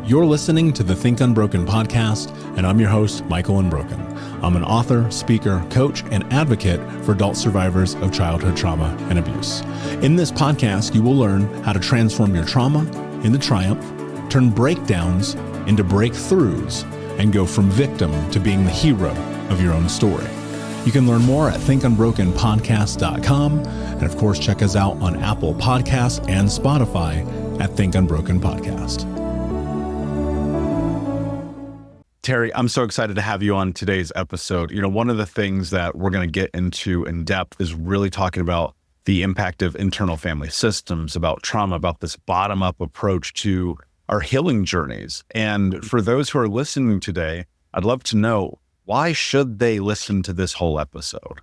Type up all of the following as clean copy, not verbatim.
You're listening to the Think Unbroken podcast, and I'm your host, Michael Unbroken. I'm an author, speaker, coach, and advocate for adult survivors of childhood trauma and abuse. In this podcast, you will learn how to transform your trauma into triumph, turn breakdowns into breakthroughs, and go from victim to being the hero of your own story. You can learn more at thinkunbrokenpodcast.com, and of course, check us out on Apple Podcasts and Spotify at Think Unbroken Podcast. Terry, I'm so excited to have you on today's episode. You know, one of the things that we're going to get into in depth is really talking about the impact of internal family systems, about trauma, about this bottom-up approach to our healing journeys. And for those who are listening today, I'd love to know, why should they listen to this whole episode?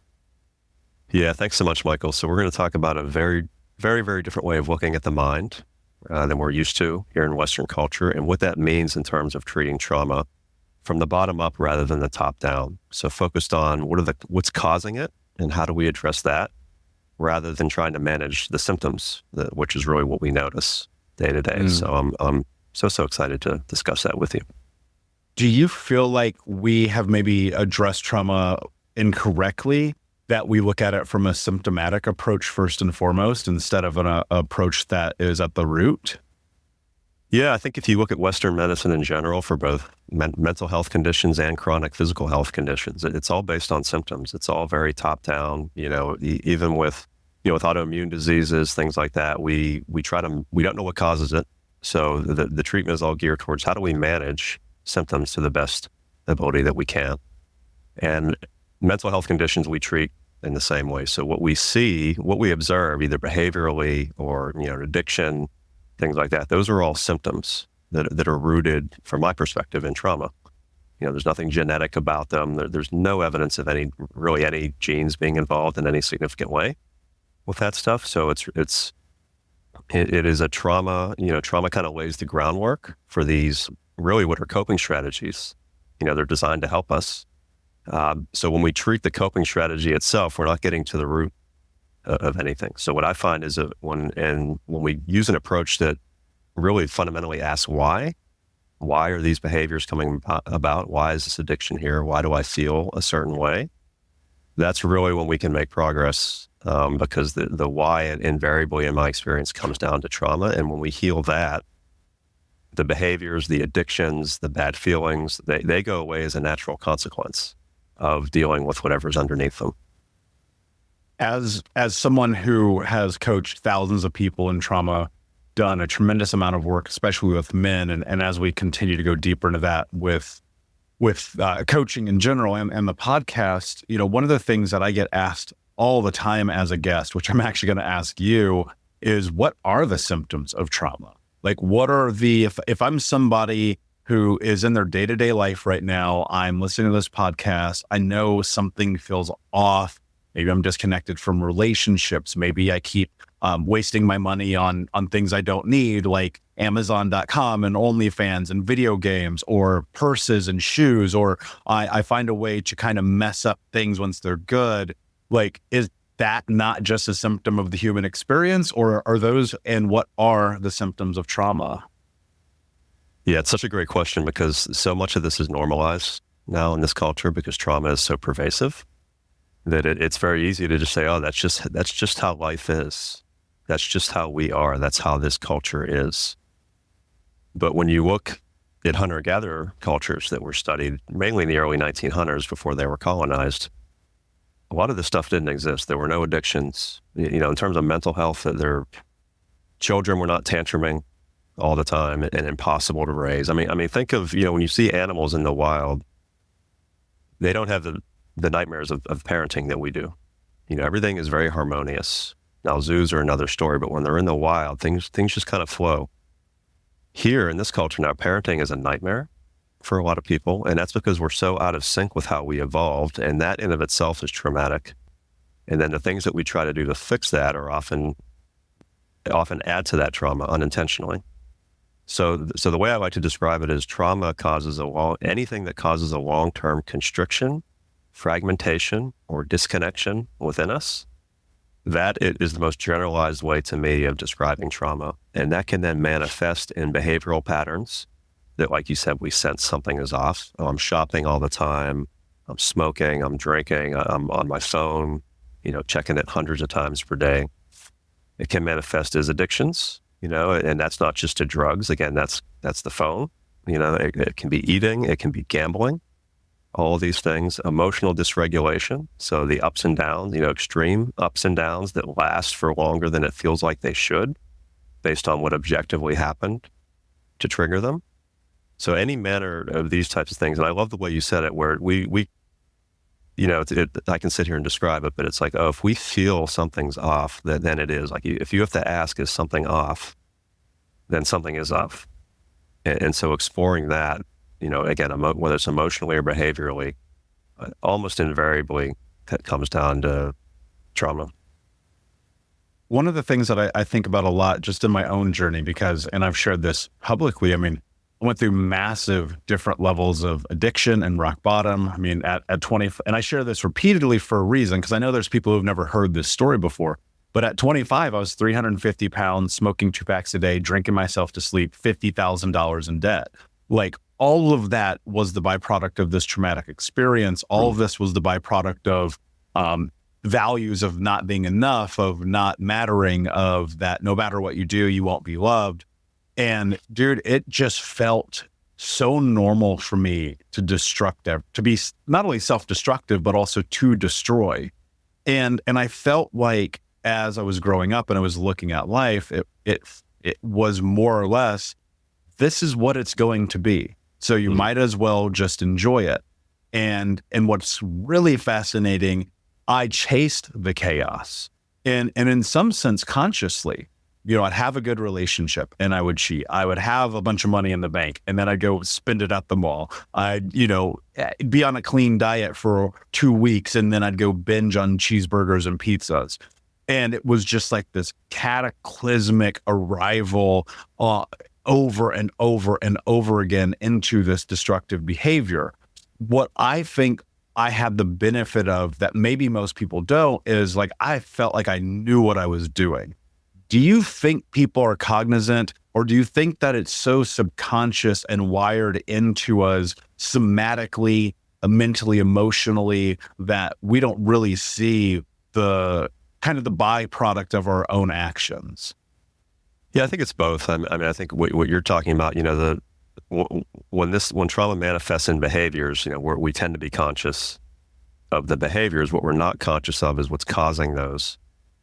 Yeah, thanks so much, Michael. So we're going to talk about a very, very, very different way of looking at the mind than we're used to here in Western culture, and what that means in terms of treating trauma from the bottom up rather than the top down. So focused on what's causing it and how do we address that, rather than trying to manage the symptoms, which is really what we notice day to day. So I'm so excited to discuss that with you. Do you feel like we have maybe addressed trauma incorrectly, that we look at it from a symptomatic approach first and foremost, instead of an approach that is at the root? Yeah, I think if you look at Western medicine in general for both mental health conditions and chronic physical health conditions, it's all based on symptoms. It's all very top down. You know, even with autoimmune diseases, things like that, we don't know what causes it. So the treatment is all geared towards how do we manage symptoms to the best ability that we can. And mental health conditions we treat in the same way. So what we observe, either behaviorally or addiction, things like that, those are all symptoms that are rooted, from my perspective, in trauma. There's nothing genetic about them. There's no evidence of any genes being involved in any significant way with that stuff. So it is a trauma. Trauma kind of lays the groundwork for these, really what are coping strategies. They're designed to help us. So when we treat the coping strategy itself, we're not getting to the root of anything. So what I find is when we use an approach that really fundamentally asks why are these behaviors coming about? Why is this addiction here? Why do I feel a certain way? That's really when we can make progress, because the why, invariably in my experience, comes down to trauma. And when we heal that, the behaviors, the addictions, the bad feelings, they go away as a natural consequence of dealing with whatever's underneath them. As someone who has coached thousands of people in trauma, done a tremendous amount of work, especially with men, and as we continue to go deeper into that with coaching in general and the podcast, one of the things that I get asked all the time as a guest, which I'm actually going to ask you, is what are the symptoms of trauma? Like, what are if I'm somebody who is in their day-to-day life right now, I'm listening to this podcast, I know something feels off. Maybe I'm disconnected from relationships. Maybe I keep wasting my money on things I don't need, like Amazon.com and OnlyFans and video games, or purses and shoes, or I find a way to kind of mess up things once they're good. Like, is that not just a symptom of the human experience, or are those, and what are the symptoms of trauma? Yeah, it's such a great question, because so much of this is normalized now in this culture, because trauma is so pervasive, that it's very easy to just say, oh, that's just how life is. That's just how we are. That's how this culture is. But when you look at hunter-gatherer cultures that were studied mainly in the early 1900s before they were colonized, a lot of this stuff didn't exist. There were no addictions. In terms of mental health, their children were not tantruming all the time and impossible to raise. I mean, think of, when you see animals in the wild, they don't have the nightmares of parenting that we do. Everything is very harmonious. Now, zoos are another story, but when they're in the wild, things just kind of flow. Here in this culture now, parenting is a nightmare for a lot of people, and that's because we're so out of sync with how we evolved, and that in of itself is traumatic. And then the things that we try to do to fix that are often add to that trauma unintentionally. So the way I like to describe it is trauma causes anything that causes a long-term constriction, fragmentation, or disconnection within us. That is the most generalized way to me of describing trauma. And that can then manifest in behavioral patterns that, like you said, we sense something is off. Oh, I'm shopping all the time. I'm smoking. I'm drinking. I'm on my phone, checking it hundreds of times per day. It can manifest as addictions, and that's not just to drugs. Again, that's the phone. It can be eating. It can be gambling. All these things, emotional dysregulation. So the ups and downs, extreme ups and downs that last for longer than it feels like they should, based on what objectively happened to trigger them. So any manner of these types of things, and I love the way you said it, where we I can sit here and describe it, but it's like, oh, if we feel something's off, then it is. Like, if you have to ask, is something off, then something is off. And so exploring that, again, whether it's emotionally or behaviorally, almost invariably that comes down to trauma. One of the things that I think about a lot just in my own journey, and I've shared this publicly, I went through massive different levels of addiction and rock bottom. At 20, and I share this repeatedly for a reason, because I know there's people who've never heard this story before. But at 25, I was 350 pounds, smoking 2 packs a day, drinking myself to sleep, $50,000 in debt. Like, all of that was the byproduct of this traumatic experience. All of this was the byproduct of values of not being enough, of not mattering, of that no matter what you do, you won't be loved. And dude, it just felt so normal for me to be not only self-destructive, but also to destroy. And I felt like as I was growing up and I was looking at life, it was more or less, this is what it's going to be. So you might as well just enjoy it. And what's really fascinating, I chased the chaos and in some sense consciously. I'd have a good relationship and I would cheat. I would have a bunch of money in the bank and then I'd go spend it at the mall. I'd, be on a clean diet for 2 weeks and then I'd go binge on cheeseburgers and pizzas. And it was just like this cataclysmic arrival over and over and over again into this destructive behavior. What I think I had the benefit of that maybe most people don't is, like, I felt like I knew what I was doing. Do you think people are cognizant, or do you think that it's so subconscious and wired into us somatically, mentally, emotionally, that we don't really see the kind of the byproduct of our own actions? Yeah, I think it's both. I think what you're talking about, when trauma manifests in behaviors, we tend to be conscious of the behaviors. What we're not conscious of is what's causing those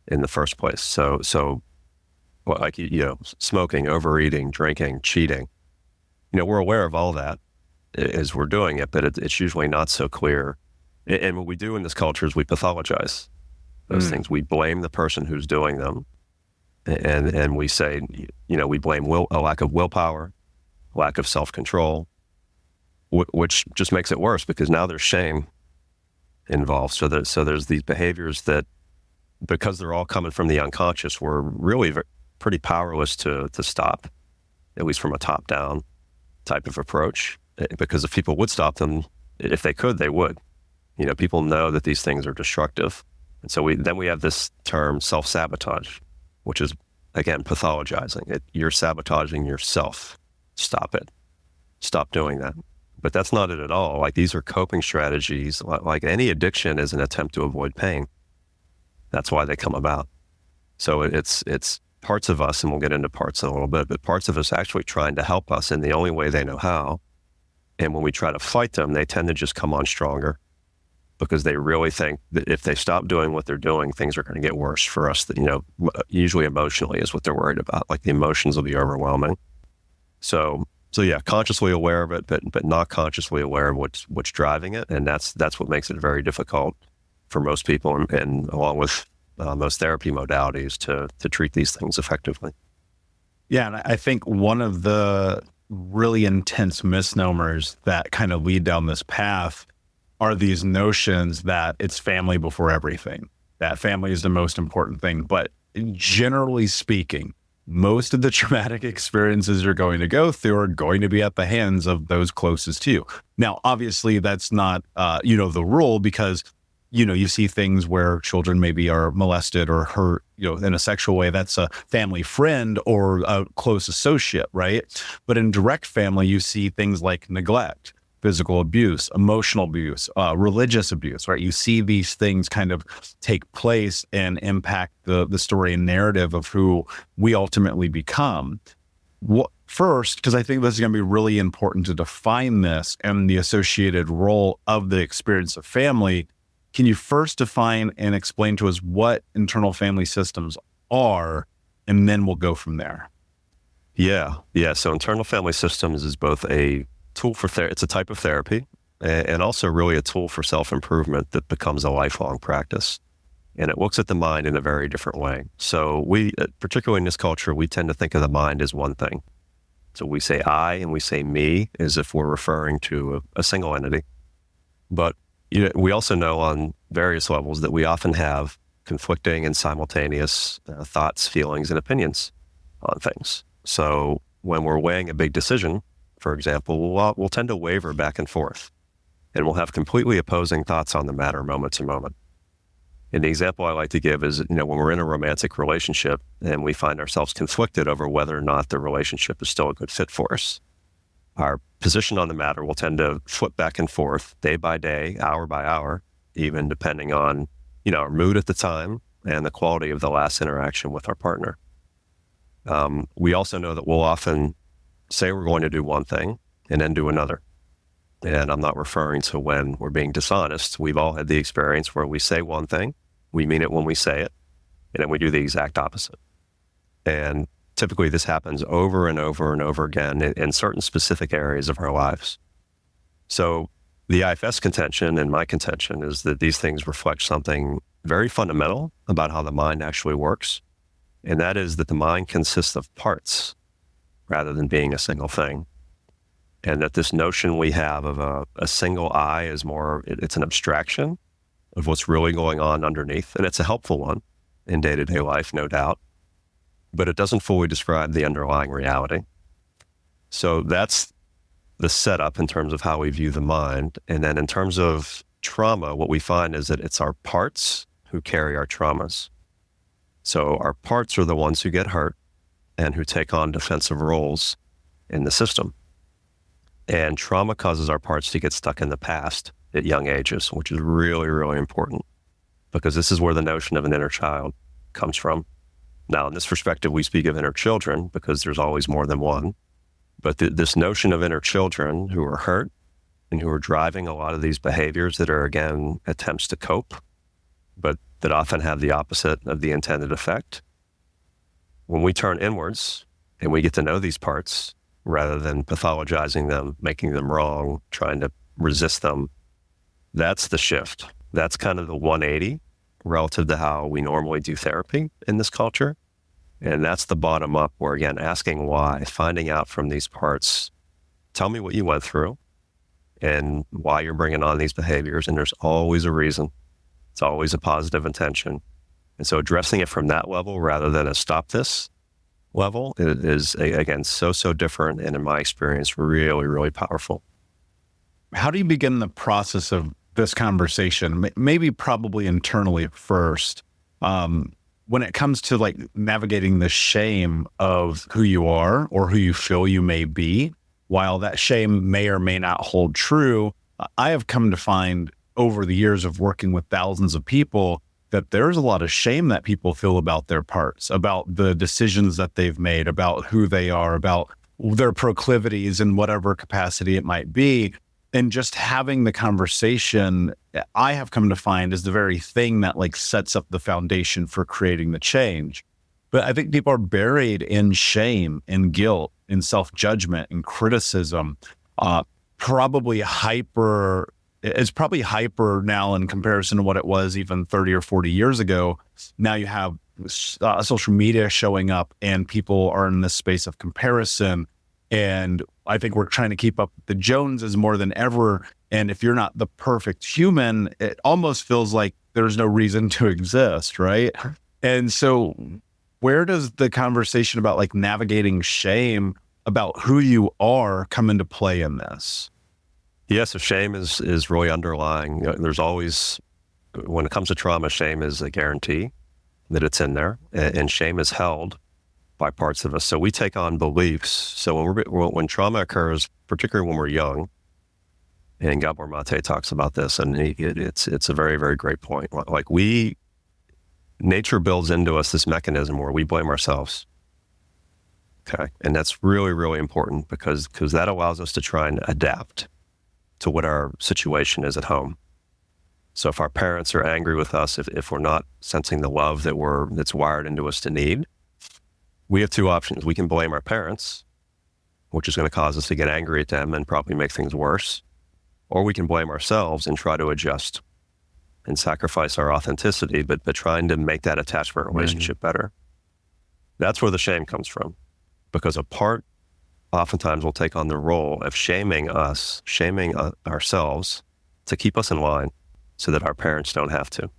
in the first place. So like, smoking, overeating, drinking, cheating, we're aware of all that as we're doing it, but it's usually not so clear. And what we do in this culture is we pathologize those things. We blame the person who's doing them. And we say, we blame a lack of willpower, lack of self-control, which just makes it worse because now there's shame involved. So there's these behaviors that, because they're all coming from the unconscious, we're really pretty powerless to stop, at least from a top-down type of approach. Because if people would stop them, if they could, they would. People know that these things are destructive. And so we have this term self-sabotage, which is, again, pathologizing. You're sabotaging yourself. Stop it. Stop doing that. But that's not it at all. Like, these are coping strategies. Like any addiction is an attempt to avoid pain. That's why they come about. So it's parts of us, and we'll get into parts in a little bit, but parts of us actually trying to help us in the only way they know how. And when we try to fight them, they tend to just come on stronger because they really think that if they stop doing what they're doing, things are going to get worse for us. That, usually emotionally is what they're worried about. Like, the emotions will be overwhelming. So yeah, consciously aware of it, but not consciously aware of what's driving it. And that's what makes it very difficult for most people, and along with most therapy modalities to treat these things effectively. Yeah, and I think one of the really intense misnomers that kind of lead down this path are these notions that it's family before everything, that family is the most important thing. But generally speaking, most of the traumatic experiences you're going to go through are going to be at the hands of those closest to you. Now, obviously, that's not, the rule, because you see things where children maybe are molested or hurt, in a sexual way. That's a family friend or a close associate, right? But in direct family, you see things like neglect, physical abuse, emotional abuse, religious abuse, right? You see these things kind of take place and impact the story and narrative of who we ultimately become. First, because I think this is going to be really important to define this and the associated role of the experience of family. Can you first define and explain to us what internal family systems are, and then we'll go from there? Yeah. So internal family systems is both a tool for it's a type of therapy, and also really a tool for self-improvement that becomes a lifelong practice. And it looks at the mind in a very different way. So we, particularly in this culture, we tend to think of the mind as one thing. So we say I and we say me as if we're referring to a single entity. But we also know on various levels that we often have conflicting and simultaneous thoughts, feelings, and opinions on things. So when we're weighing a big decision, for example, we'll tend to waver back and forth, and we'll have completely opposing thoughts on the matter moment to moment. And the example I like to give is, when we're in a romantic relationship and we find ourselves conflicted over whether or not the relationship is still a good fit for us, our position on the matter will tend to flip back and forth day by day, hour by hour, even depending on, our mood at the time and the quality of the last interaction with our partner. We also know that we'll often say we're going to do one thing and then do another. And I'm not referring to when we're being dishonest. We've all had the experience where we say one thing, we mean it when we say it, and then we do the exact opposite. And typically this happens over and over and over again in certain specific areas of our lives. So the IFS contention and my contention is that these things reflect something very fundamental about how the mind actually works. And that is that the mind consists of parts rather than being a single thing. And that this notion we have of a single I is it's an abstraction of what's really going on underneath. And it's a helpful one in day-to-day life, no doubt, but it doesn't fully describe the underlying reality. So that's the setup in terms of how we view the mind. And then in terms of trauma, what we find is that it's our parts who carry our traumas. So our parts are the ones who get hurt and who take on defensive roles in the system. And trauma causes our parts to get stuck in the past at young ages, which is really, really important, because this is where the notion of an inner child comes from. Now, in this perspective, we speak of inner children because there's always more than one. But this notion of inner children who are hurt and who are driving a lot of these behaviors that are, again, attempts to cope, but that often have the opposite of the intended effect. When we turn inwards and we get to know these parts, rather than pathologizing them, making them wrong, trying to resist them, that's the shift. That's kind of the 180 relative to how we normally do therapy in this culture. And that's the bottom up where, again, asking why, finding out from these parts, tell me what you went through and why you're bringing on these behaviors. And there's always a reason. It's always a positive intention. And so addressing it from that level rather than a stop this level is, again, so different. And in my experience, really, really powerful. How do you begin the process of this conversation? Maybe probably internally first. When it comes to like navigating the shame of who you are or who you feel you may be, while that shame may or may not hold true, I have come to find over the years of working with thousands of people that there's a lot of shame that people feel about their parts, about the decisions that they've made, about who they are, about their proclivities in whatever capacity it might be. And just having the conversation, I have come to find, is the very thing that like sets up the foundation for creating the change. But I think people are buried in shame and guilt and self-judgment and criticism, it's probably hyper now in comparison to what it was even 30 or 40 years ago. Now you have social media showing up and people are in this space of comparison. And I think we're trying to keep up with the Joneses more than ever. And if you're not the perfect human, it almost feels like there's no reason to exist, right? And so where does the conversation about like navigating shame about who you are come into play in this? Yeah, so shame is really underlying. There's always when it comes to trauma, shame is a guarantee that it's in there, and shame is held by parts of us. So we take on beliefs. So when trauma occurs, particularly when we're young, and Gabor Mate talks about this, and it's a very, very great point. Like nature builds into us this mechanism where we blame ourselves. Okay. And that's really, really important because that allows us to try and adapt to what our situation is at home. So if our parents are angry with us, if we're not sensing the love that's wired into us to need, we have two options. We can blame our parents, which is going to cause us to get angry at them and probably make things worse. Or we can blame ourselves and try to adjust and sacrifice our authenticity, but trying to make that attachment relationship better. That's where the shame comes from, because a part oftentimes will take on the role of shaming ourselves to keep us in line so that our parents don't have to.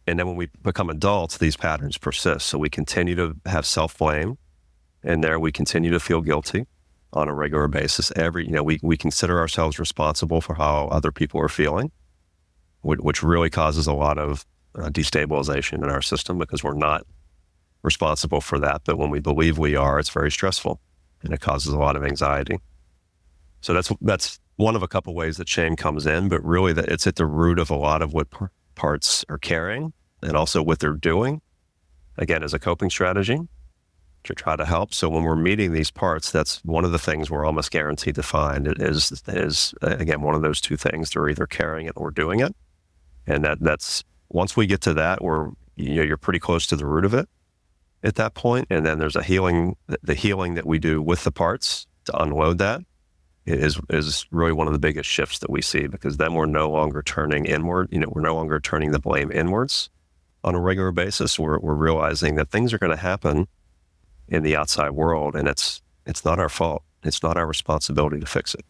And then when we become adults, these patterns persist. So we continue to have self-blame, and there we continue to feel guilty on a regular basis. We consider ourselves responsible for how other people are feeling, which really causes a lot of destabilization in our system because we're not responsible for that. But when we believe we are, it's very stressful and it causes a lot of anxiety. So that's one of a couple ways that shame comes in, but really that it's at the root of a lot of what parts are carrying and also what they're doing, again, as a coping strategy to try to help. So when we're meeting these parts, that's one of the things we're almost guaranteed to find is again, one of those two things. They're either carrying it or doing it. And that's once we get to that, you're pretty close to the root of it at that point. And then there's the healing that we do with the parts to unload that is really one of the biggest shifts that we see, because then we're no longer turning inward. We're no longer turning the blame inwards on a regular basis. We're realizing that things are going to happen in the outside world, and it's not our fault. It's not our responsibility to fix it.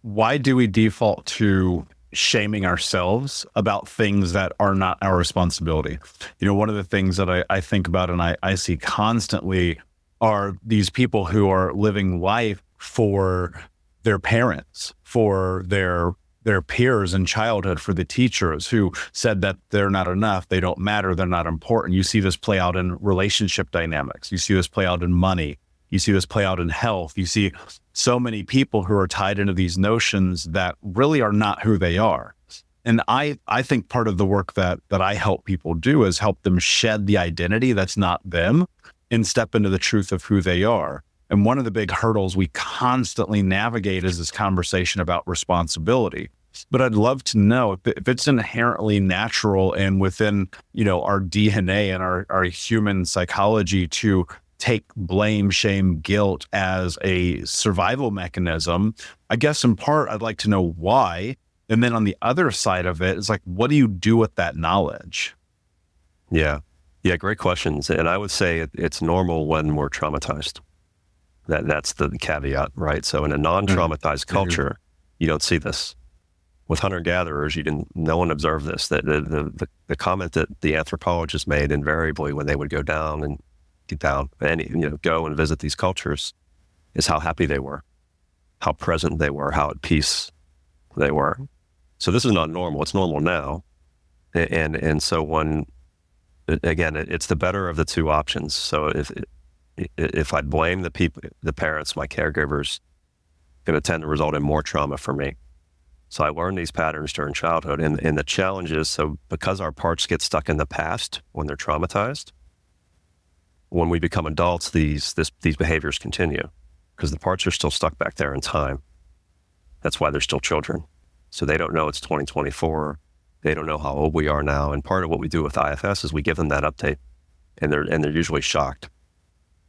Why do we default to shaming ourselves about things that are not our responsibility? One of the things that I think about and I see constantly are these people who are living life for their parents, for their peers in childhood, for the teachers who said that they're not enough, they don't matter, they're not important. You see this play out in relationship dynamics. You see this play out in money. You see this play out in health. You see so many people who are tied into these notions that really are not who they are. And I think part of the work that I help people do is help them shed the identity that's not them and step into the truth of who they are. And one of the big hurdles we constantly navigate is this conversation about responsibility. But I'd love to know if it's inherently natural and within, our DNA and our human psychology to take blame, shame, guilt as a survival mechanism. I guess in part, I'd like to know why. And then on the other side of it, it's like, what do you do with that knowledge? Yeah, great questions. And I would say it's normal when we're traumatized. That's the caveat, right? So in a non-traumatized culture, you don't see this. With hunter-gatherers, no one observed this. The comment that the anthropologists made invariably when they would go down and go and visit these cultures is how happy they were, how present they were, how at peace they were. So this is not normal. It's normal now. And so when, again, it's the better of the two options. So if I blame the parents, my caregivers, going to tend to result in more trauma for me. So I learned these patterns during childhood, and the challenge is, so because our parts get stuck in the past when they're traumatized, when we become adults, these behaviors continue because the parts are still stuck back there in time. That's why they're still children. So they don't know it's 2024. They don't know how old we are now. And part of what we do with IFS is we give them that update, and they're usually shocked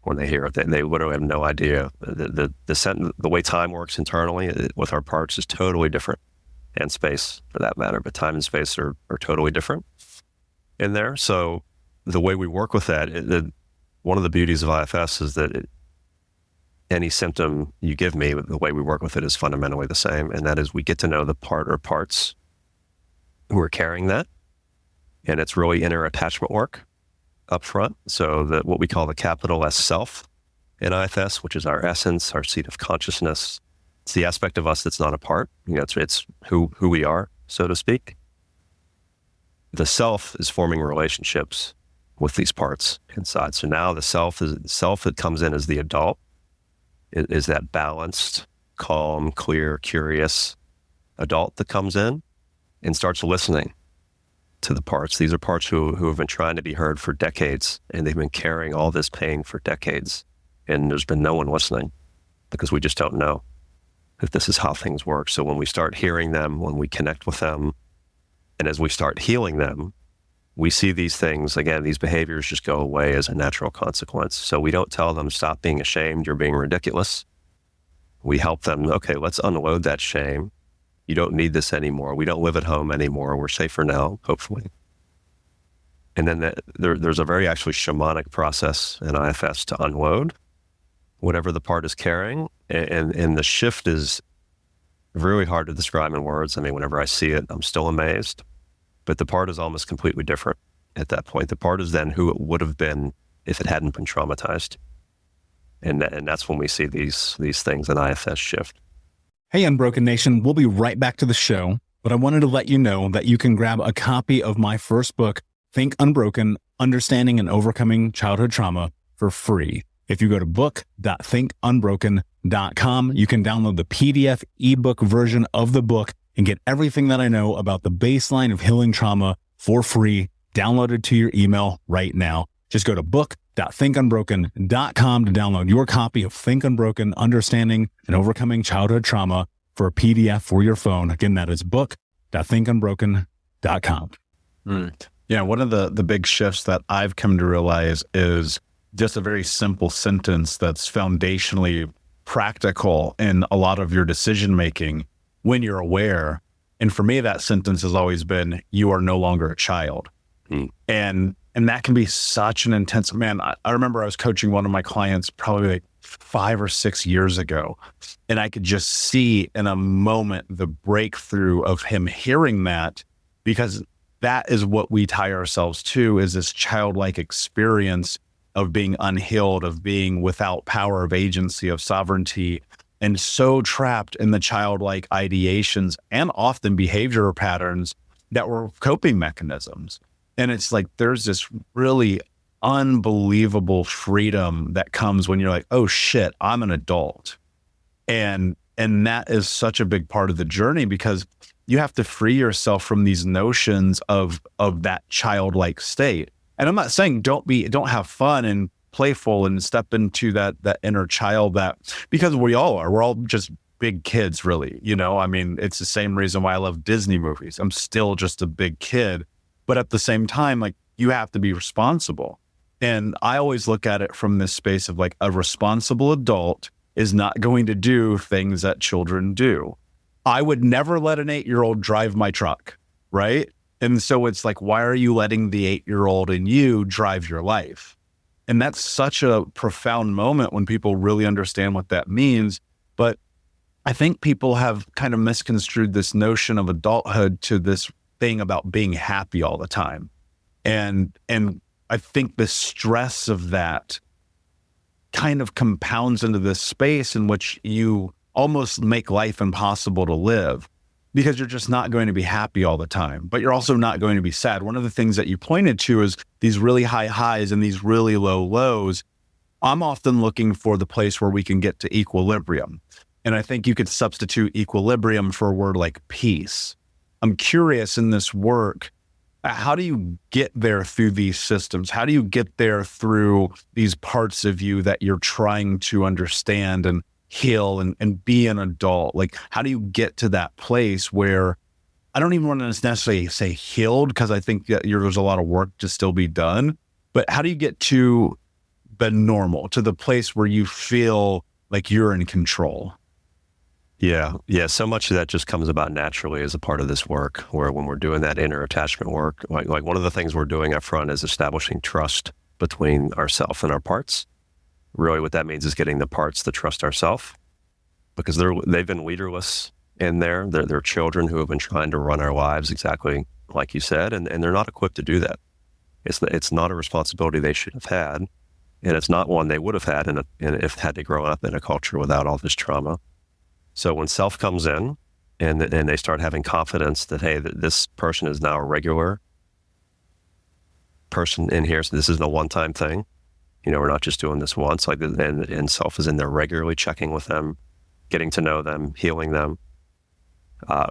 when they hear it. They literally have no idea. The way time works internally with our parts is totally different, and space for that matter, but time and space are totally different in there. So the way we work with that, one of the beauties of IFS is that any symptom you give me, the way we work with it is fundamentally the same. And that is we get to know the part or parts who are carrying that. And it's really inner attachment work up front. So what we call the capital S self in IFS, which is our essence, our seat of consciousness. It's the aspect of us that's not a part. It's who we are, so to speak. the self is forming relationships with these parts inside. So now the self that comes in as the adult is that balanced, calm, clear, curious adult that comes in and starts listening to the parts. These are parts who have been trying to be heard for decades, and they've been carrying all this pain for decades. And there's been no one listening because we just don't know if this is how things work. So when we start hearing them, when we connect with them, and as we start healing them, we see these things, again, these behaviors just go away as a natural consequence. So we don't tell them, stop being ashamed, you're being ridiculous. We help them, okay, let's unload that shame. You don't need this anymore. We don't live at home anymore. We're safer now, hopefully. And then there's a very actually shamanic process in IFS to unload whatever the part is carrying. And the shift is really hard to describe in words. I mean, whenever I see it, I'm still amazed. But the part is almost completely different at that point. The part is then who it would have been if it hadn't been traumatized. And that's when we see these things in IFS shift. Hey, Unbroken Nation, we'll be right back to the show, but I wanted to let you know that you can grab a copy of my first book, Think Unbroken, Understanding and Overcoming Childhood Trauma, for free. If you go to book.thinkunbroken.com, you can download the PDF ebook version of the book and get everything that I know about the baseline of healing trauma for free, downloaded to your email right now. Just go to book.thinkunbroken.com to download your copy of Think Unbroken, Understanding and Overcoming Childhood Trauma for a PDF for your phone. Again, that is book.thinkunbroken.com. Yeah, one of the big shifts that I've come to realize is just a very simple sentence that's foundationally practical in a lot of your decision making when you're aware. And for me, that sentence has always been, you are no longer a child. And that can be such an intense, man. I remember I was coaching one of my clients probably like 5 or 6 years ago, and I could just see in a moment the breakthrough of him hearing that, because that is what we tie ourselves to, is this childlike experience of being unhealed, of being without power of agency, of sovereignty, and so trapped in the childlike ideations and often behavior patterns that were coping mechanisms. And it's like, there's this really unbelievable freedom that comes when you're like, oh shit, I'm an adult. And that is such a big part of the journey, because you have to free yourself from these notions of that childlike state. And I'm not saying don't have fun and playful and step into that inner child, because we all are. We're all just big kids, really. I mean, it's the same reason why I love Disney movies. I'm still just a big kid. But at the same time, like, you have to be responsible. And I always look at it from this space of like, a responsible adult is not going to do things that children do. I would never let an 8-year-old drive my truck, right? And so it's like, why are you letting the 8-year-old in you drive your life? And that's such a profound moment when people really understand what that means. But I think people have kind of misconstrued this notion of adulthood to this thing about being happy all the time. And I think the stress of that kind of compounds into this space in which you almost make life impossible to live, because you're just not going to be happy all the time, but you're also not going to be sad. One of the things that you pointed to is these really high highs and these really low lows. I'm often looking for the place where we can get to equilibrium. And I think you could substitute equilibrium for a word like peace. I'm curious in this work, how do you get there through these systems? How do you get there through these parts of you that you're trying to understand and heal and be an adult? Like, how do you get to that place where, I don't even want to necessarily say healed, because I think that there's a lot of work to still be done, but how do you get to the normal, to the place where you feel like you're in control? Yeah. So much of that just comes about naturally as a part of this work, where when we're doing that inner attachment work, like one of the things we're doing up front is establishing trust between ourself and our parts. Really what that means is getting the parts to trust ourselves, because they've been leaderless in there. They're children who have been trying to run our lives exactly like you said, and they're not equipped to do that. It's not a responsibility they should have had, and it's not one they would have had if had they grown up in a culture without all this trauma. So when self comes in and they start having confidence that, hey, this person is now a regular person in here, so this isn't a one-time thing. We're not just doing this once. Like, and self is in there regularly, checking with them, getting to know them, healing them.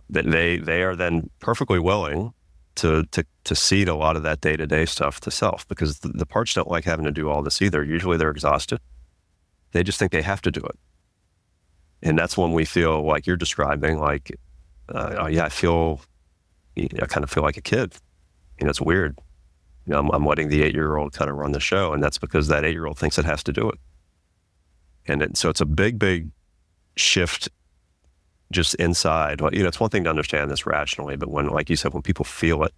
They are then perfectly willing to cede a lot of that day-to-day stuff to self, because the parts don't like having to do all this either. Usually they're exhausted. They just think they have to do it. And that's when we feel like you're describing, like, I kind of feel like a kid. It's weird. I'm letting the 8-year-old kind of run the show, and that's because that 8-year-old thinks it has to do it. And so it's a big shift just inside. It's one thing to understand this rationally, but when, like you said, when people feel it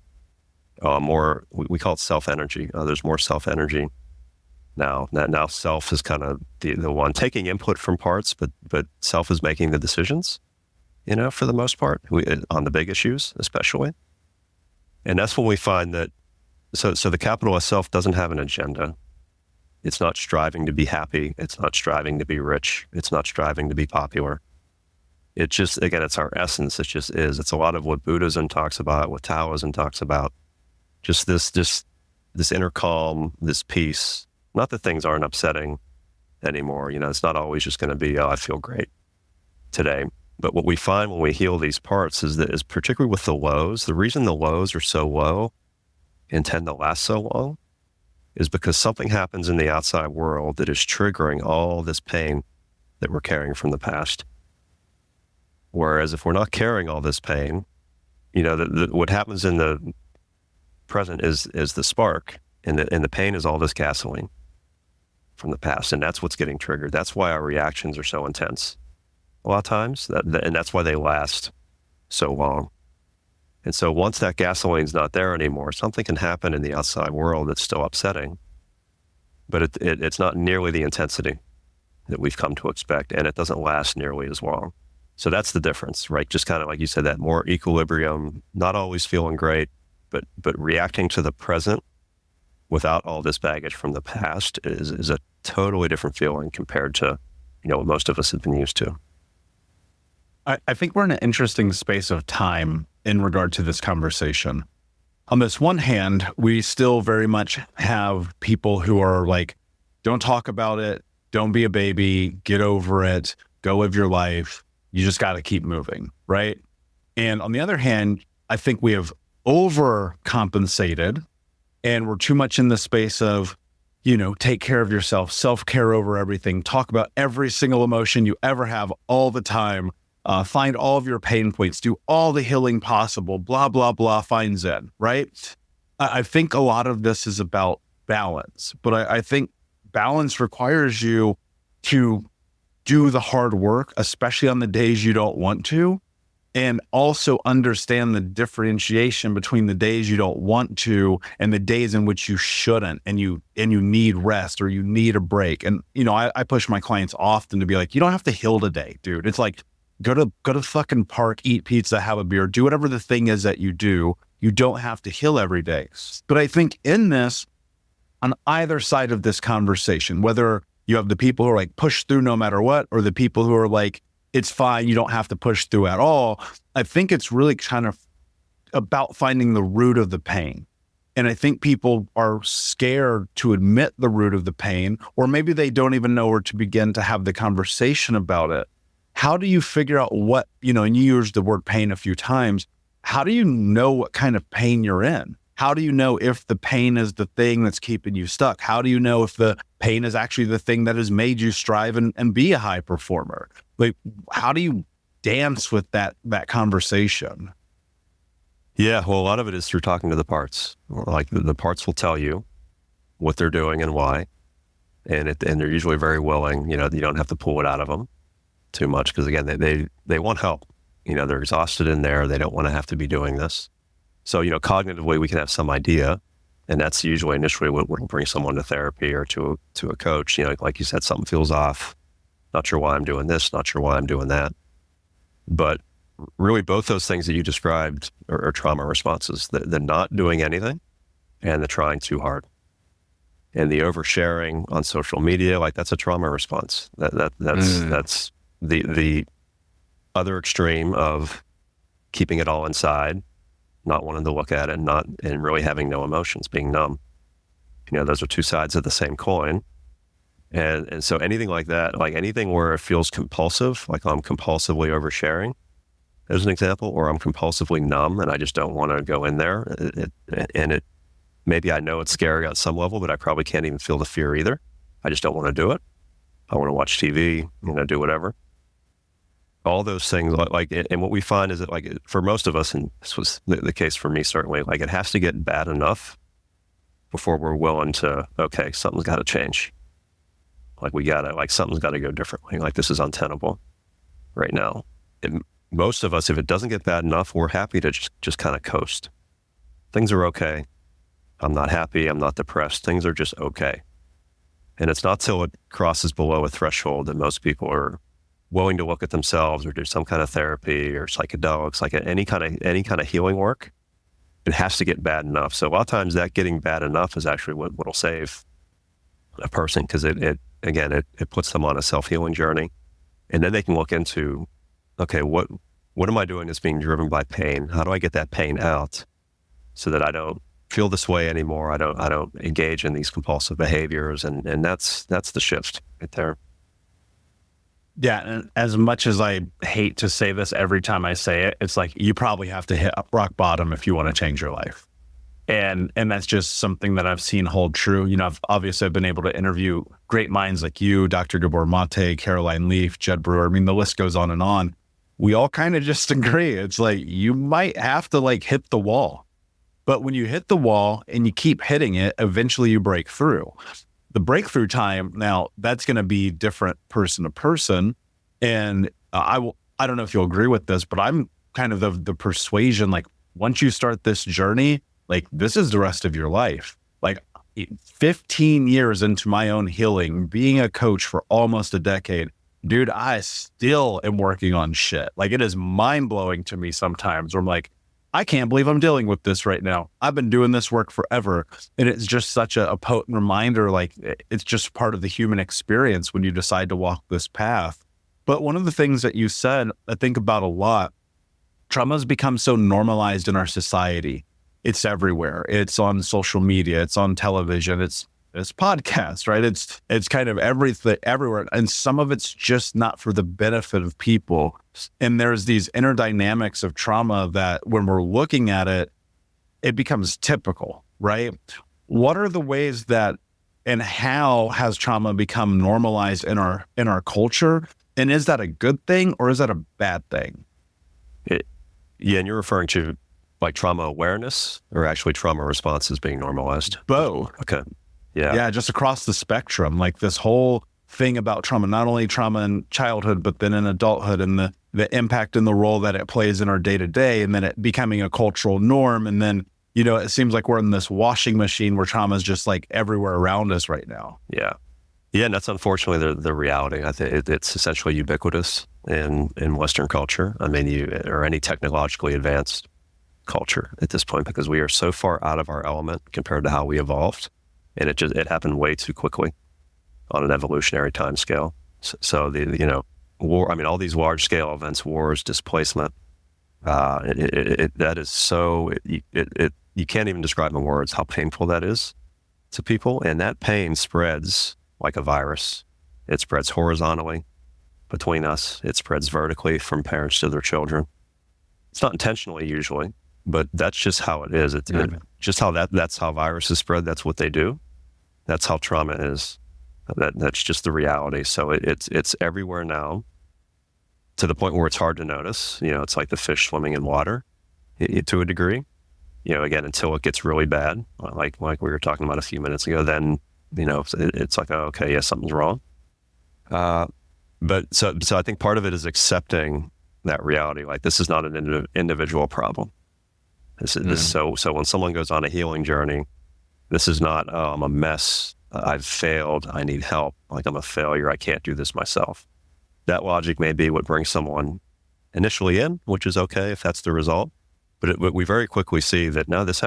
more, we call it self-energy. There's more self-energy now. Now self is kind of the one taking input from parts, but self is making the decisions, for the most part, on the big issues, especially. And that's when we find that, so the capital S self doesn't have an agenda. It's not striving to be happy. It's not striving to be rich. It's not striving to be popular. It just, again, it's our essence. It just is. It's a lot of what Buddhism talks about, what Taoism talks about. Just this inner calm, this peace. Not that things aren't upsetting anymore. It's not always just going to be, oh, I feel great today. But what we find when we heal these parts is particularly with the lows, the reason the lows are so low and tend to last so long is because something happens in the outside world that is triggering all this pain that we're carrying from the past. Whereas if we're not carrying all this pain, what happens in the present is the spark, and the pain is all this gasoline from the past, and that's what's getting triggered. That's why our reactions are so intense a lot of times, and that's why they last so long. And so once that gasoline's not there anymore, something can happen in the outside world that's still upsetting, but it's not nearly the intensity that we've come to expect, and it doesn't last nearly as long. So that's the difference, right? Just kind of like you said, that more equilibrium, not always feeling great, but reacting to the present without all this baggage from the past is a totally different feeling compared to, what most of us have been used to. I think we're in an interesting space of time in regard to this conversation. On this one hand, we still very much have people who are like, don't talk about it, don't be a baby, get over it, go live your life. You just got to keep moving, right? And on the other hand, I think we have overcompensated, and we're too much in the space of, take care of yourself, self-care over everything, talk about every single emotion you ever have all the time, find all of your pain points, do all the healing possible, blah, blah, blah, find Zen, right? I think a lot of this is about balance, but I think balance requires you to do the hard work, especially on the days you don't want to, and also understand the differentiation between the days you don't want to and the days in which you shouldn't, and you need rest or you need a break. And, I push my clients often to be like, you don't have to heal today, dude. It's like, go to fucking park, eat pizza, have a beer, do whatever the thing is that you do. You don't have to heal every day. But I think in this, on either side of this conversation, whether you have the people who are like push through no matter what, or the people who are like, it's fine, you don't have to push through at all. I think it's really kind of about finding the root of the pain. And I think people are scared to admit the root of the pain, or maybe they don't even know where to begin to have the conversation about it. How do you figure out what, and you used the word pain a few times, how do you know what kind of pain you're in? How do you know if the pain is the thing that's keeping you stuck? How do you know if the pain is actually the thing that has made you strive and be a high performer? Like, how do you dance with that conversation? Yeah, well, a lot of it is through talking to the parts. Like the parts will tell you what they're doing and why, and they're usually very willing. You don't have to pull it out of them too much, because again, they want help. They're exhausted in there. They don't want to have to be doing this. So, cognitively, we can have some idea, and that's usually initially what will bring someone to therapy or to a coach. Like you said, something feels off. Not sure why I'm doing this. Not sure why I'm doing that. But really, both those things that you described are trauma responses. The not doing anything and the trying too hard. And the oversharing on social media, like that's a trauma response. That's the other extreme of keeping it all inside, not wanting to look at it, and really having no emotions, being numb. Those are two sides of the same coin. And so anything like that, like anything where it feels compulsive, like I'm compulsively oversharing, as an example, or I'm compulsively numb and I just don't want to go in there. Maybe I know it's scary at some level, but I probably can't even feel the fear either. I just don't want to do it. I want to watch TV, do whatever. All those things, and what we find is that, like, for most of us, and this was the case for me certainly, like, it has to get bad enough before we're willing to, okay, something's got to change. Like, something's got to go differently. Like, this is untenable right now. Most of us, if it doesn't get bad enough, we're happy to just kind of coast. Things are okay. I'm not happy. I'm not depressed. Things are just okay. And it's not till it crosses below a threshold that most people are willing to look at themselves or do some kind of therapy or psychedelics, like any kind of healing work. It has to get bad enough. So a lot of times that getting bad enough is actually what'll save a person, because it puts them on a self-healing journey. And then they can look into, okay, what am I doing that's being driven by pain? How do I get that pain out so that I don't feel this way anymore? I don't engage in these compulsive behaviors. And that's the shift right there. Yeah, and as much as I hate to say this every time I say it, it's like you probably have to hit rock bottom if you want to change your life. And that's just something that I've seen hold true. I've been able to interview great minds like you, Dr. Gabor Mate, Caroline Leaf, Jed Brewer. I mean, the list goes on and on. We all kind of just agree. It's like, you might have to hit the wall. But when you hit the wall and you keep hitting it, eventually you break through. The breakthrough time, now that's going to be different person to person. And I don't know if you'll agree with this, but I'm kind of the persuasion, like, once you start this journey, like, this is the rest of your life. Like, 15 years into my own healing, being a coach for almost a decade, dude, I still am working on shit. Like, it is mind blowing to me sometimes where I'm like, I can't believe I'm dealing with this right now. I've been doing this work forever. And it's just such a potent reminder. Like, it's just part of the human experience when you decide to walk this path. But one of the things that you said, I think about a lot, trauma has become so normalized in our society. It's everywhere. It's on social media. It's on television. It's podcasts, right? It's kind of everything, everywhere. And some of it's just not for the benefit of people. And there's these inner dynamics of trauma that when we're looking at it, it becomes typical, right? What are the ways that, and how has trauma become normalized in our culture? And is that a good thing or is that a bad thing? Yeah, and you're referring to like trauma awareness or actually trauma responses being normalized? Both. Okay. Yeah. Yeah, just across the spectrum, like this whole thing about trauma, not only trauma in childhood, but then in adulthood, and the impact and the role that it plays in our day to day, and then it becoming a cultural norm. And then, it seems like we're in this washing machine where trauma is just like everywhere around us right now. Yeah. Yeah. And that's unfortunately the reality. I think it's essentially ubiquitous in Western culture. I mean, or any technologically advanced culture at this point, because we are so far out of our element compared to how we evolved. And it happened way too quickly on an evolutionary time scale. So war, I mean, all these large scale events, wars, displacement, that is so, you can't even describe in words how painful that is to people. And that pain spreads like a virus. It spreads horizontally between us. It spreads vertically from parents to their children. It's not intentionally usually, but that's just how it is. It's just how that's how viruses spread. That's what they do. That's how trauma is. That's just the reality. So it's everywhere now, to the point where it's hard to notice. It's like the fish swimming in water to a degree. Again, until it gets really bad, like we were talking about a few minutes ago, then it's like, oh, okay, yeah, something's wrong. But so I think part of it is accepting that reality. Like, this is not an individual problem. So when someone goes on a healing journey, this is not, oh, I'm a mess, I've failed, I need help, like I'm a failure, I can't do this myself. That logic may be what brings someone initially in, which is okay if that's the result. But we very quickly see that no, these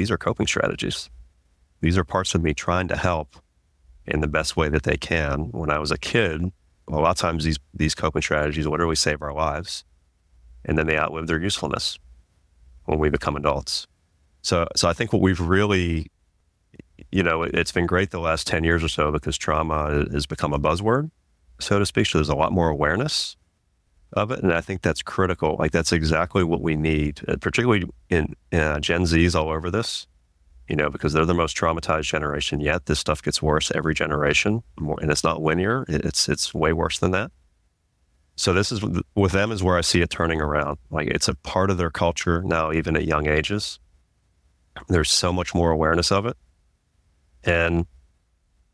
are coping strategies. These are parts of me trying to help in the best way that they can. When I was a kid, a lot of times these coping strategies literally save our lives, and then they outlive their usefulness when we become adults. So I think what we've really, it's been great the last 10 years or so because trauma has become a buzzword, so to speak. So there's a lot more awareness of it. And I think that's critical. Like that's exactly what we need, particularly in Gen Zs all over this, because they're the most traumatized generation yet. This stuff gets worse every generation, and it's not linear. It's way worse than that. So this is with them is where I see it turning around. Like it's a part of their culture now, even at young ages. There's so much more awareness of it. And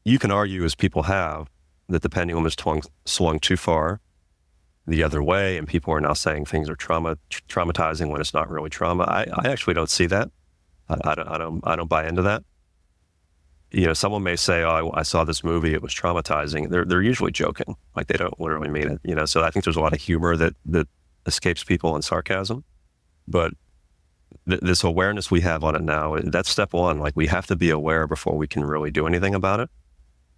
you can argue, as people have, that the pendulum has swung too far the other way, and people are now saying things are traumatizing when it's not really trauma. I actually don't see that. I don't buy into that. Someone may say, "Oh, I saw this movie; it was traumatizing." They're usually joking, like they don't literally mean it. So I think there's a lot of humor that escapes people and sarcasm, but this awareness we have on it now, that's step one. Like we have to be aware before we can really do anything about it.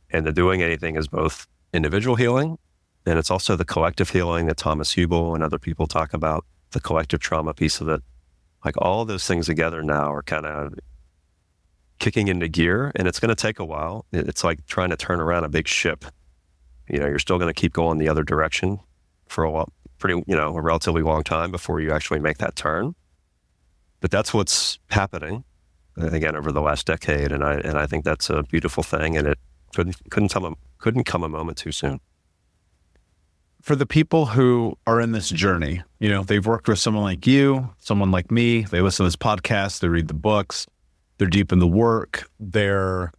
And the doing anything is both individual healing, and it's also the collective healing that Thomas Hubel and other people talk about, the collective trauma piece of it. Like all of those things together now are kind of kicking into gear, and it's going to take a while. It's like trying to turn around a big ship. You're still going to keep going the other direction for a relatively long time before you actually make that turn. But that's what's happening, again, over the last decade, and I think that's a beautiful thing, and it couldn't come a moment too soon. For the people who are in this journey, they've worked with someone like you, someone like me, they listen to this podcast, they read the books, they're deep in the work, they're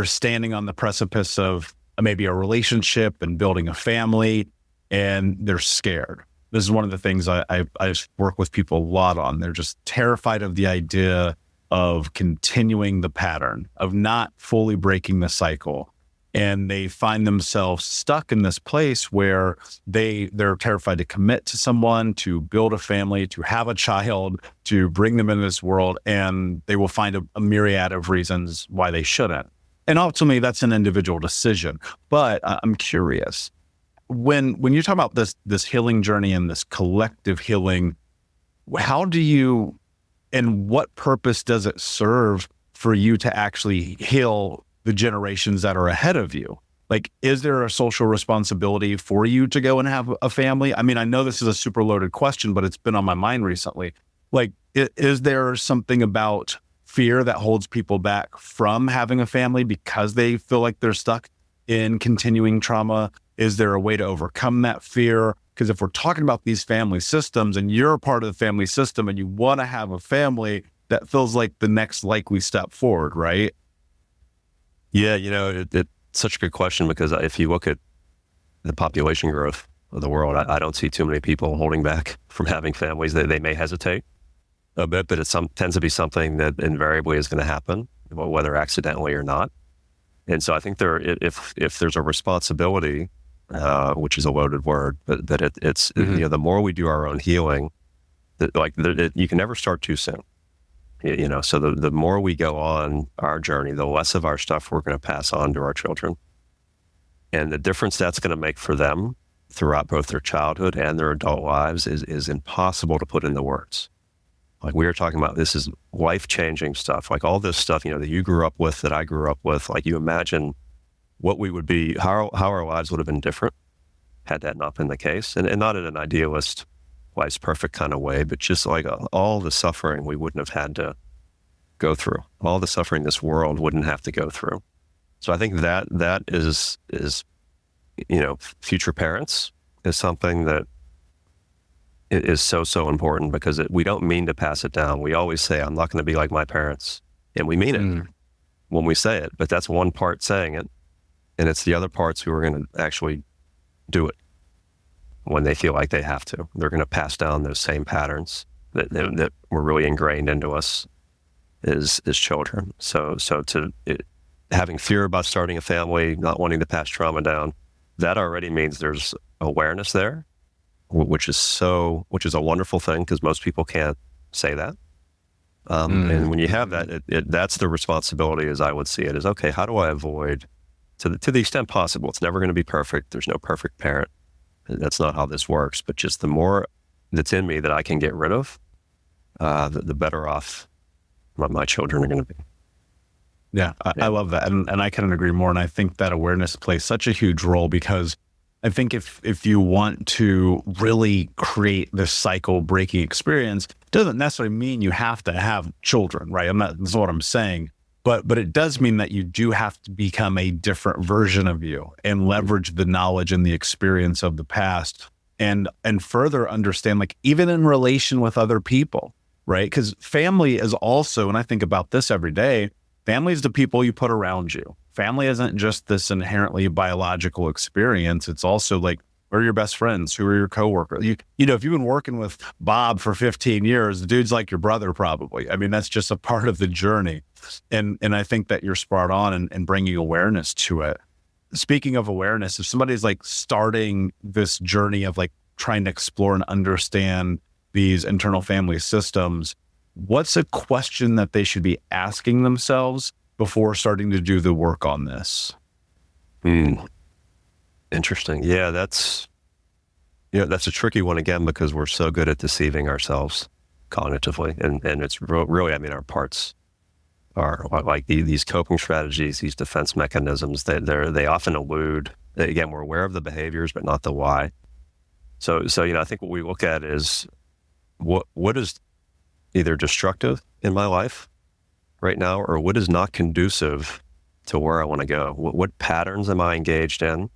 standing on the precipice of maybe a relationship and building a family, and they're scared. This is one of the things I work with people a lot on. They're just terrified of the idea of continuing the pattern, of not fully breaking the cycle. And they find themselves stuck in this place where they're terrified to commit to someone, to build a family, to have a child, to bring them into this world, and they will find a myriad of reasons why they shouldn't. And ultimately, that's an individual decision. But I'm curious, when you talk about this healing journey and this collective healing, how do you, and what purpose does it serve for you to actually heal the generations that are ahead of you? Like, is there a social responsibility for you to go and have a family? I mean, I know this is a super loaded question, but it's been on my mind recently. Like, is there something about fear that holds people back from having a family because they feel like they're stuck in continuing trauma? Is there a way to overcome that fear? Because if we're talking about these family systems and you're a part of the family system and you want to have a family, that feels like the next likely step forward, right? Yeah, it's such a good question, because if you look at the population growth of the world, I don't see too many people holding back from having families. They may hesitate a bit, but it tends to be something that invariably is going to happen, whether accidentally or not. And so I think if there's a responsibility, which is a loaded word, but that it's Mm-hmm. the more we do our own healing, you can never start too soon. So the more we go on our journey, the less of our stuff we're going to pass on to our children. And the difference that's going to make for them throughout both their childhood and their adult lives is impossible to put into words. Like we were talking about, this is life-changing stuff. Like all this stuff, that you grew up with, that I grew up with, like you imagine what we would be, how our lives would have been different had that not been the case. And not in an idealist, life's perfect kind of way, but just like all the suffering we wouldn't have had to go through, all the suffering this world wouldn't have to go through. So I think that is future parents is something that is so important, because we don't mean to pass it down. We always say, I'm not going to be like my parents. And we mean it when we say it, but that's one part saying it. And it's the other parts who are going to actually do it when they feel like they have to. They're going to pass down those same patterns that were really ingrained into us as children. So having fear about starting a family, not wanting to pass trauma down, that already means there's awareness there, which is a wonderful thing, because most people can't say that. And when you have that, that's the responsibility, as I would see it, is, okay, how do I avoid, to the extent possible, it's never going to be perfect. There's no perfect parent. That's not how this works. But just the more that's in me that I can get rid of, the better off my children are going to be. Yeah, I love that. And I couldn't agree more. And I think that awareness plays such a huge role, because I think if you want to really create this cycle breaking experience, it doesn't necessarily mean you have to have children, right? That's what I'm saying. But it does mean that you do have to become a different version of you and leverage the knowledge and the experience of the past, and further understand, like, even in relation with other people, right? Because family is also, and I think about this every day, family is the people you put around you. Family isn't just this inherently biological experience. It's also like, who are your best friends? Who are your coworkers? You know, if you've been working with Bob for 15 years, the dude's like your brother, probably. I mean, that's just a part of the journey. And I think that you're spot on in bringing awareness to it. Speaking of awareness, if somebody's like starting this journey of like trying to explore and understand these internal family systems, what's a question that they should be asking themselves before starting to do the work on this? Interesting. Yeah, that's a tricky one again, because we're so good at deceiving ourselves cognitively, and it's really, I mean, our parts are like these coping strategies, these defense mechanisms. They often elude. Again, we're aware of the behaviors, but not the why. So I think what we look at is what is either destructive in my life right now, or what is not conducive to where I want to go. What patterns am I engaged in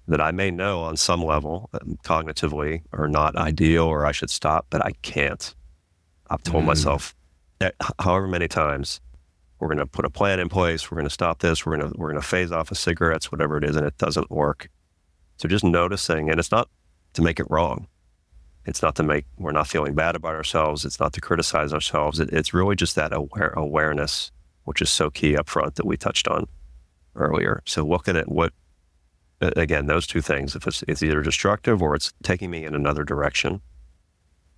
that I may know on some level cognitively are not ideal, or I should stop, but I can't. I've told myself however many times, we're going to put a plan in place, we're going to stop this, we're going to phase off of cigarettes, whatever it is, and it doesn't work. So just noticing, and it's not to make it wrong. It's not we're not feeling bad about ourselves. It's not to criticize ourselves. It's really just that awareness, which is so key up front that we touched on earlier. So looking at again, those two things, if it's either destructive or it's taking me in another direction,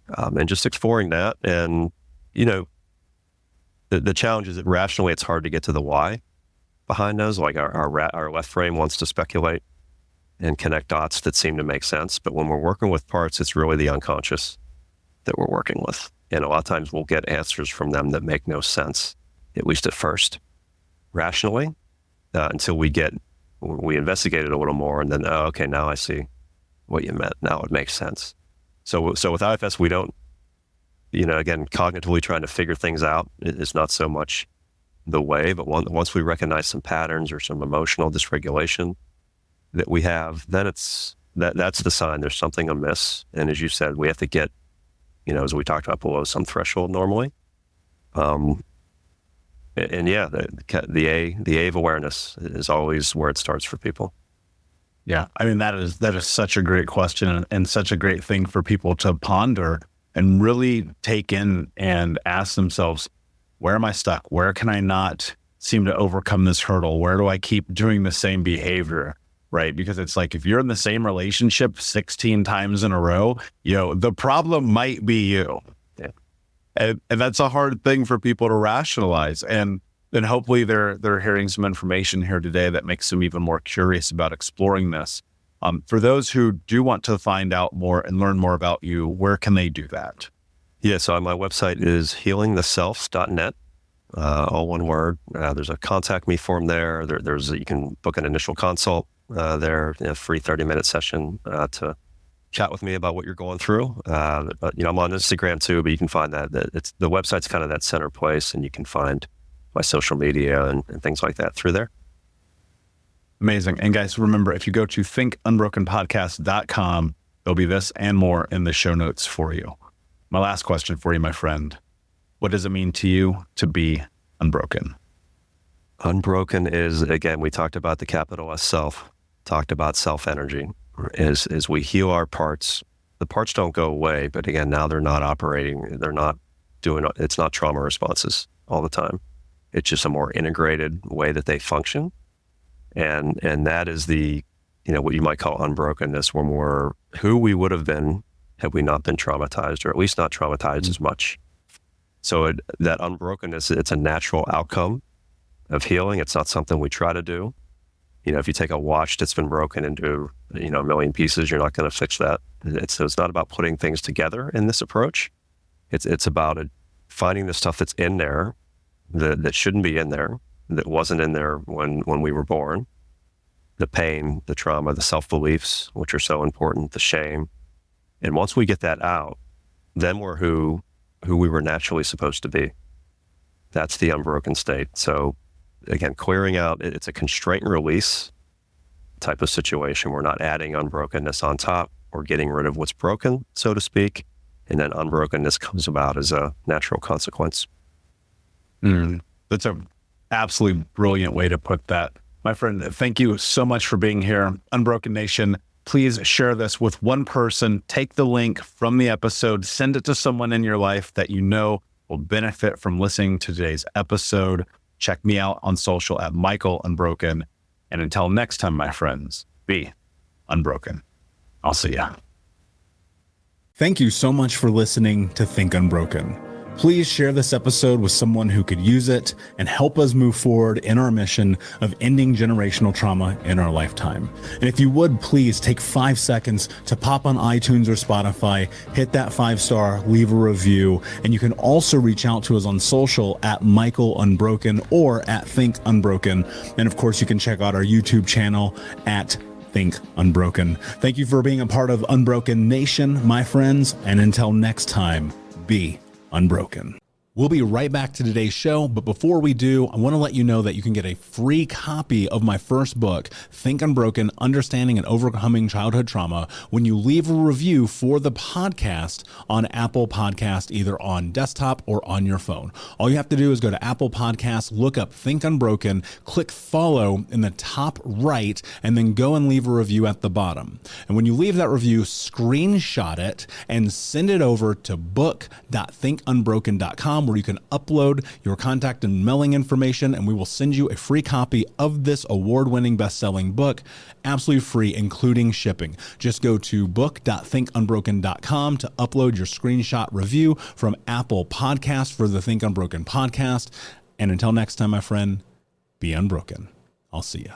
and just exploring that. And, the challenge is that rationally, it's hard to get to the why behind those. Like our left brain wants to speculate and connect dots that seem to make sense. But when we're working with parts, it's really the unconscious that we're working with. And a lot of times we'll get answers from them that make no sense, at least at first, rationally, until we investigate it a little more, and then, oh, okay, now I see what you meant. Now it makes sense. So with IFS, we don't, again, cognitively trying to figure things out is not so much the way, but once we recognize some patterns or some emotional dysregulation that we have, then that's the sign there's something amiss. And as you said, we have to get, as we talked about, below some threshold normally. And yeah, the A of awareness is always where it starts for people. Yeah. I mean, that is such a great question and such a great thing for people to ponder and really take in and ask themselves, where am I stuck? Where can I not seem to overcome this hurdle? Where do I keep doing the same behavior? Right? Because it's like, if you're in the same relationship 16 times in a row, the problem might be you. Yeah. And that's a hard thing for people to rationalize. And then hopefully they're hearing some information here today that makes them even more curious about exploring this. For those who do want to find out more and learn more about you, where can they do that? Yeah, so my website is healingtheself.net, all one word. There's a contact me form there. You can book an initial consult there, a free 30-minute session to chat with me about what you're going through. But I'm on Instagram too, but you can find that the website's kind of that center place, and you can find my social media and things like that through there. Amazing. And guys, remember, if you go to thinkunbrokenpodcast.com, there'll be this and more in the show notes for you. My last question for you, my friend, what does it mean to you to be unbroken? Unbroken is, again, we talked about the capital S self, talked about self-energy. As we heal our parts, the parts don't go away, but again, now they're not operating. It's not trauma responses all the time. It's just a more integrated way that they function. And that is the, what you might call unbrokenness, when we're who we would have been had we not been traumatized, or at least not traumatized as much. So that unbrokenness, it's a natural outcome of healing. It's not something we try to do. If you take a watch that's been broken into, a million pieces, you're not going to fix that. So it's not about putting things together in this approach. It's about finding the stuff that's in there that shouldn't be in there, that wasn't in there when we were born. The pain, the trauma, the self-beliefs, which are so important, the shame. And once we get that out, then we're who we were naturally supposed to be. That's the unbroken state. So again, clearing out, it's a constraint and release type of situation. We're not adding unbrokenness on top. We're getting rid of what's broken, so to speak. And then unbrokenness comes about as a natural consequence. That's an absolutely brilliant way to put that. My friend, thank you so much for being here. Unbroken Nation, please share this with one person. Take the link from the episode, send it to someone in your life that you know will benefit from listening to today's episode. Check me out on social at Michael Unbroken. And until next time, my friends, be unbroken. I'll see ya. Thank you so much for listening to Think Unbroken. Please share this episode with someone who could use it and help us move forward in our mission of ending generational trauma in our lifetime. And if you would, please take 5 seconds to pop on iTunes or Spotify, hit that 5-star, leave a review, and you can also reach out to us on social at Michael Unbroken or at Think Unbroken. And of course, you can check out our YouTube channel at Think Unbroken. Thank you for being a part of Unbroken Nation, my friends, and until next time, be unbroken. We'll be right back to today's show, but before we do, I want to let you know that you can get a free copy of my first book, Think Unbroken, Understanding and Overcoming Childhood Trauma, when you leave a review for the podcast on Apple Podcast, either on desktop or on your phone. All you have to do is go to Apple Podcasts, look up Think Unbroken, click follow in the top right, and then go and leave a review at the bottom. And when you leave that review, screenshot it and send it over to book.thinkunbroken.com, where you can upload your contact and mailing information, and we will send you a free copy of this award-winning best-selling book, absolutely free, including shipping. Just go to book.thinkunbroken.com to upload your screenshot review from Apple Podcasts for the Think Unbroken podcast. And until next time, my friend, be unbroken. I'll see ya.